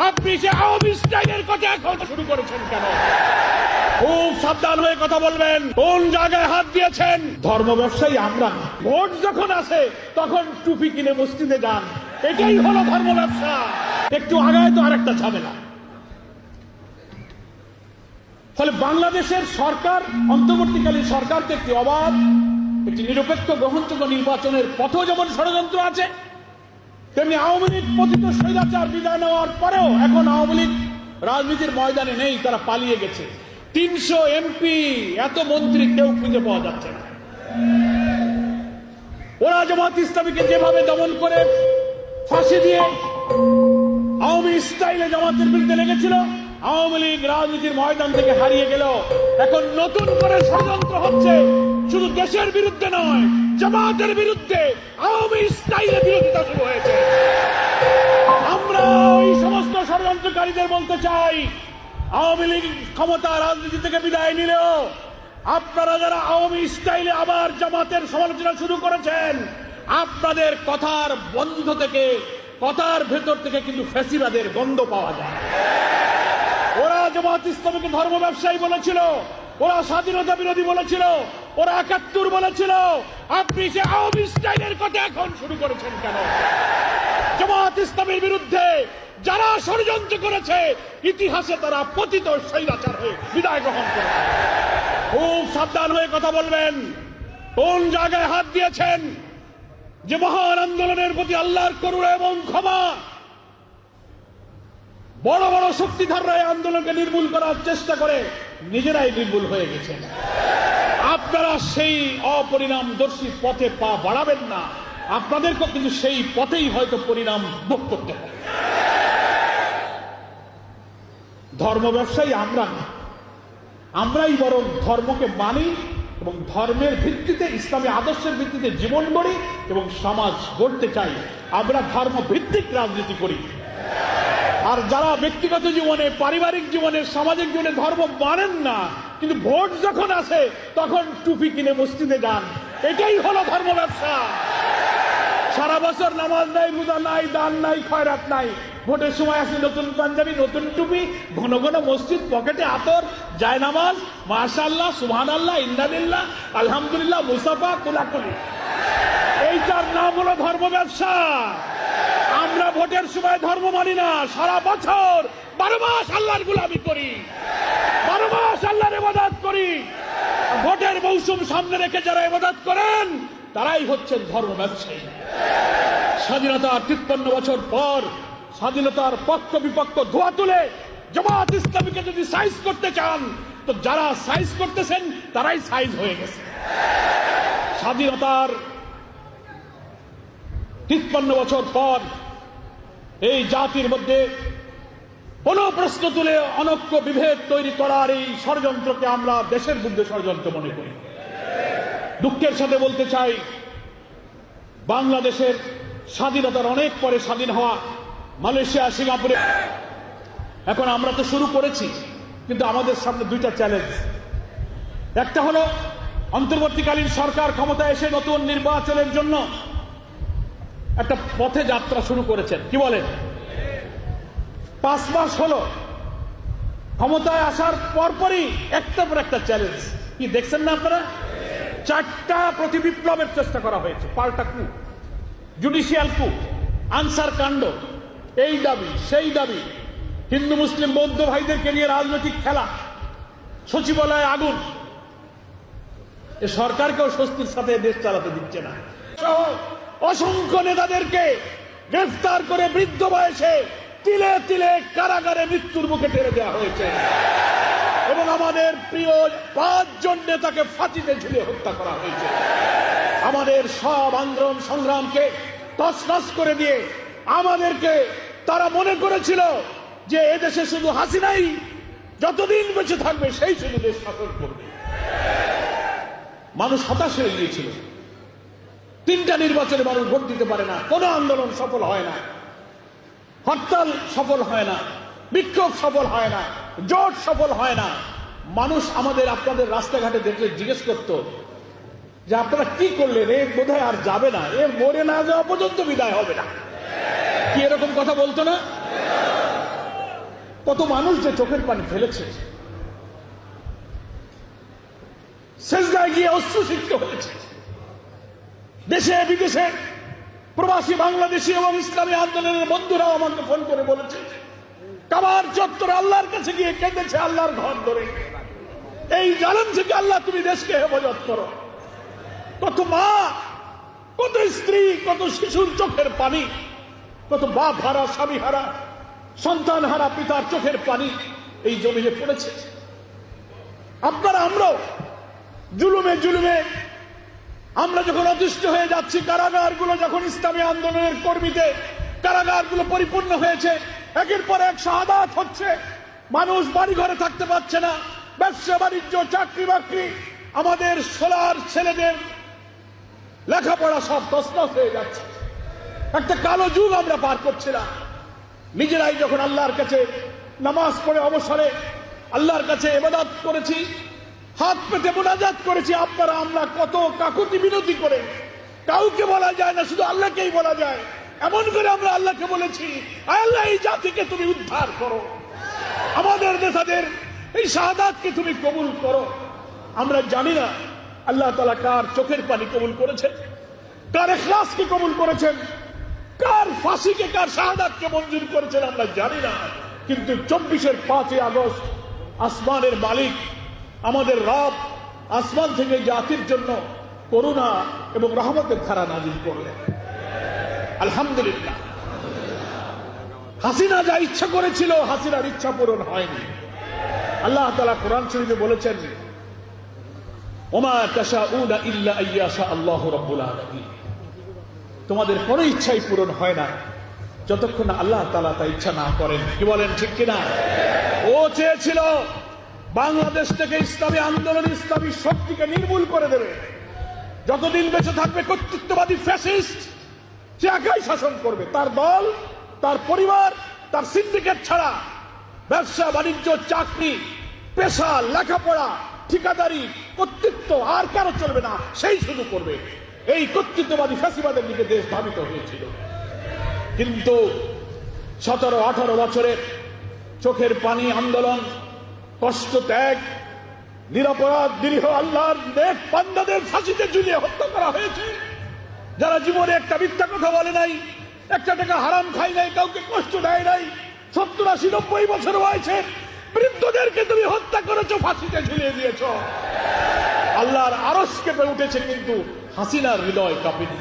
আপনি সে আওয়ামী স্টাইলের কথা এখন শুরু করেছেন কেন? খুব সাবধান হয়ে কথা বলবেন। কোন জায়গায় হাত দিয়েছেন? ধর্ম ব্যবসায়ী আমরা। ভোট যখন আসে তখন টুপি কিনে মসজিদে যান, এটাই হলো ধর্ম ব্যবসা। একটু আগায় তো আরেকটা ঝামেলা। ফলে বাংলাদেশের সরকার, অন্তর্বর্তীকালীন সরকারকে একটি অবাধ, একটি নিরপেক্ষ গ্রহণযোগ্য নির্বাচনের পথেও যেমন ষড়যন্ত্র আছে, তেমনি আওয়ামী লীগ পতিত স্বৈরাচার বিদায় নেওয়ার পরেও এখন আওয়ামী লীগ রাজনীতির ময়দানে নেই, তারা পালিয়ে গেছে। 300 এমপি, এত মন্ত্রী কেউ খুঁজে পাওয়া যাচ্ছে না। ওরা জামাত ইসলামীকে যেভাবে দমন করে ফাঁসি দিয়ে আওয়ামী স্টাইলে জামাতের বিরুদ্ধে লেগেছিল, আওয়ামী লীগ রাজনীতির ময়দান থেকে হারিয়ে গেল। এখন নতুন করে ষড়যন্ত্র হচ্ছে, শুধু দেশের বিরুদ্ধে নয়, জামাতের বিরুদ্ধে আওয়ামী স্টাইলে বিরোধিতা শুরু হয়েছে। আমরা ওই সমস্ত ষড়যন্ত্রকারীদের বলতে চাই, আওয়ামী লীগ ক্ষমতা রাজনীতি থেকে বিদায় নিলেও আপনারা যারা আওয়ামী স্টাইলে আবার জামাতের সমালোচনা শুরু করেছেন, আপনাদের কথার বন্ধ থেকে, কথার ভেতর থেকে কিন্তু ফ্যাসিবাদের গন্ধ পাওয়া যায়। ওরা জামাত ইসলামীকে ধর্ম ব্যবসায়ী বলেছিল, ওরা স্বাধীনতা বিরোধী বলেছিল, ওরা ৭১ বলেছিল। আপনি সে আওয়ামী স্টাইলের কথা এখন শুরু করেছেন কেন? জামাত ইসলামের বিরুদ্ধে যারা ষড়যন্ত্র করেছে, ইতিহাসে তারা পতিত স্বৈরাচার হয়ে বিদায় গ্রহণ করেছে। খুব সাবধান হয়ে কথা বলবেন। কোন জায়গায় হাত দিয়েছেন? যে মহান আন্দোলনের প্রতি আল্লাহর করুণা এবং ক্ষমা, বড় বড় শক্তিধররা এই আন্দোলনকে নির্মূল করার চেষ্টা করে নিজেরাই নির্মূল হয়ে গেছেন। আপনারা সেই অপরিণামদর্শী পথে পা বাড়াবেন না, আপনাদেরকে কিন্তু সেই পথেই হয়তো পরিণাম ভোগ করতে হবে। ধর্ম ব্যবসায়ী আমরা না, আমরাই বরং ধর্মকে মানি এবং ধর্মের ভিত্তিতে, ইসলামী আদর্শের ভিত্তিতে জীবন গড়ি এবং সমাজ গড়তে চাই। আমরা ধর্ম ভিত্তিক রাজনীতি করি। আর যারা ব্যক্তিগত জীবনে, পারিবারিক জীবনে, সামাজিক জীবনে ধর্ম মানেন না, কিন্তু ভোট যখন আসে তখন টুপি কিনে মসজিদে যান, এটাই হলো ধর্ম ব্যবসা। সারা বছর নামাজ নাই, রোজা নাই, দান নাই, খয়রাত নাই, ভোটের সময় আসে নতুন পাঞ্জাবি, নতুন টুপি, ঘন ঘন মসজিদ, পকেটে আতর, জায়নামাজ, মাশাআল্লাহ, সুবহানাল্লাহ, ইন্নালিল্লাহ, আলহামদুলিল্লাহ, মুসাফা, কোলাকুলি। এইটার নাম হলো ধর্ম ব্যবসা। আমরা ভোটের সময় ধর্ম মানি না, সারা বছর 12 মাস আল্লাহর গোলামি করি, 12 মাস আল্লাহর ইবাদত করি। ভোটের মৌসুম সামনে রেখে যারা ইবাদত করেন, তারাই হচ্ছেন ধর্ম ব্যবসায়ী। স্বাধীনতার 53 বছর পর স্বাধীনতার পক্ষ বিপক্ষ ধোয়া তুলে জামাত ইসলামীকে যদি সাইজ করতে চান, তো যারা সাইজ করতেছেন তারাই সাইজ হয়ে গেছে। স্বাধীনতার 53 বছর পর এই জাতির মধ্যে কোন প্রশ্ন তুলে অনৈক্য বিভেদ তৈরি করার এই ষড়যন্ত্রকে আমরা দেশের বিরুদ্ধে ষড়যন্ত্র মনে করি। দুঃখের সাথে বলতে চাই, বাংলাদেশের স্বাধীনতার অনেক পরে স্বাধীন হওয়া মালয়েশিয়া, সিঙ্গাপুরে, এখন আমরা তো শুরু করেছি, কিন্তু আমাদের সামনে দুইটা চ্যালেঞ্জ। একটা হলো অন্তর্বর্তীকালীন সরকার ক্ষমতায় এসে নতুন নির্বাচনের জন্য একটা পথে যাত্রা শুরু করেছেন। কি বলেন? 5 মাস হলো ক্ষমতায় আসার পরপরই একটার পর একটা চ্যালেঞ্জ। কি দেখছেন না আপনারা? 4টা প্রতিবিপ্লবের চেষ্টা করা হয়েছে, পাল্টা কু, জুডিশিয়াল কু, আনসার কাণ্ড, এই দাবি সেই দাবি, হিন্দু মুসলিম বৌদ্ধ ভাইদেরকে নিয়ে রাজনৈতিক খেলা, সচিবালয়ে আগুন। এ সরকারকেও স্বস্তির সাথে দেশ চালাতে দিচ্ছে না। অসংখ্য নেতাদেরকে গ্রেফতার করে বৃদ্ধ বয়সে তিলে তিলে কারাগারে মৃত্যুর মুখে ঠেলে দেওয়া হয়েছে এবং আমাদের প্রিয় 5 জন নেতাকে ফাঁসিতে ঝুলিয়ে হত্যা করা হয়েছে। আমাদের সব আন্দোলন সংগ্রামকে তছনছ করে দিয়ে আমাদেরকে তারা মনে করেছিল যে এদেশে শুধু হাসিনাই যতদিন বেঁচে থাকবে সেই শুধু দেশ শাসন করবে। মানুষ হতাশ হয়ে গিয়েছিল। 3টা নির্বাচনে মানুষ ভোট দিতে পারে না, কোনো আন্দোলন সফল হয় না, হরতাল সফল হয় না, বিক্ষোভ সফল হয় না, জোট সফল হয় না। মানুষ আমাদের, আপনাদের রাস্তাঘাটে দেখলে জিজ্ঞেস করতো যে আপনারা কি করলেন, এ বোধহয় আর যাবে না, এ মরে না যাওয়া পর্যন্ত বিদায় হবে না। কি এরকম কথা বলতো না? কত মানুষ যে চোখের পানি ফেলেছে, সেজদায় গিয়ে অশ্রুসিক্ত হয়েছে। দেশে বিদেশে প্রবাসী বাংলাদেশি এবং ইসলামী আন্দোলনের বন্ধুরাও আমাকে ফোন করে বলেছে, কাবার চত্বরে আল্লাহর কাছে গিয়ে কেঁদেছে আল্লাহর ঘর ধরে, এই জালেম থেকে আল্লাহ তুমি দেশকে হেফাজত করো। কত মা, কত স্ত্রী, কত শিশুর চোখের পানি, কত বাপ হারা, স্বামী হারা, সন্তান হারা পিতার চোখের পানি এই জমিনে পড়েছে। আপনারা আমরাও জুলুমে জুলুমে আমরা যখন অতিষ্ঠ হয়ে যাচ্ছি, কারাগারগুলো যখন ইসলামী আন্দোলনের কর্মীতে কারাগারগুলো পরিপূর্ণ হয়েছে, একের পর এক শাহাদাত হচ্ছে, মানুষ বাড়ি ঘরে থাকতে পারছে না, ব্যবসা বাণিজ্য, চাকরি বাকরি, আমাদের সোলার ছেলেদের লেখাপড়া সব তছনছ হয়ে যাচ্ছে। একটা কালো যুগ আমরা পার করছিলাম। নিজেরাই যখন আল্লাহর কাছে নামাজ পড়ে অবসরে আল্লাহর কাছে ইবাদত করেছি, হাত পেতে মোনাজাত করেছি, আপনারা আমরা কত কাকুতি বিনতি করে, কাউকে বলা যায় না, শুধু আল্লাহকেই বলা যায়, এমন করে আমরা আল্লাহকে বলেছি, আল্লাহ এই জাতিকে তুমি উদ্ধার করো, আমাদের নেতাদের এই শাহাদাতকে তুমি কবুল করো। আমরা জানি না আল্লাহ তাআলা কার চোখের পানি কবুল করেছেন, কার ইখলাসকে কবুল করেছেন, কার ফাঁসিকে, কার শাহাদাতকে মঞ্জুর করেছেন আমরা জানি না। কিন্তু 24-এর 5 আগস্ট আসমানের মালিক আমাদের রব আসমান থেকে জাতির জন্য করুণা এবং রহমতের ধারা নাজিল করলেন। আলহামদুলিল্লাহ। হাসিনা যা ইচ্ছা করেছিল, হাসিনার ইচ্ছা পূরণ হয়নি। আল্লাহ তাআলা কোরআন শরীফে বলেছেন, ওমা তাশাউনা ইল্লা আইয়াশা আল্লাহু রাব্বুল আলামিন। তোমাদের কোনো ইচ্ছাই পূরণ হয় না যতক্ষণ না আল্লাহ তাআলা তা ইচ্ছা না করেন। কি বলেন, ঠিক কিনা? ও চেয়েছিল বাংলাদেশ থেকে ইসলামী আন্দোলন, ইসলামী শক্তিকে নির্মূল করে দেবে। যতদিন বেঁচে থাকবে কর্তৃত্ববাদী ফ্যাসিস্ট, সে একাই শাসন করবে। তার দল, তার পরিবার, তার সিন্ডিকেট ছাড়া ব্যবসা বাণিজ্য, চাকরি, পেশা, লেখাপড়া, ঠিকাদারি, কর্তৃত্ব আর কারো চলবে না, সেই শুরু করবে। এই কর্তৃত্ববাদী ফ্যাসিবাদের দিকে দেশ ধাবিত হয়েছিল। কিন্তু 17-18 বছরের চোখের পানি আন্দোলন, কষ্ট ত্যাগ, নিরপরাধ নিরীহ আল্লাহর নেক বান্দাদের ফাঁসিতে ঝুলিয়ে হত্যা করা হয়েছে। যারা জীবনে একটা মিথ্যা কথা বলে নাই, একটা টাকা হারাম খাই নাই, কাউকে কষ্ট দেয় নাই, 70-80-90 বছর বয়সের বৃদ্ধদেরকে তুমি হত্যা করেছো, ফাঁসিতে ঝুলিয়ে দিয়েছ। আল্লাহর আরশ কেঁপে উঠেছে, কিন্তু হাসিনার হৃদয় কাঁপেনি।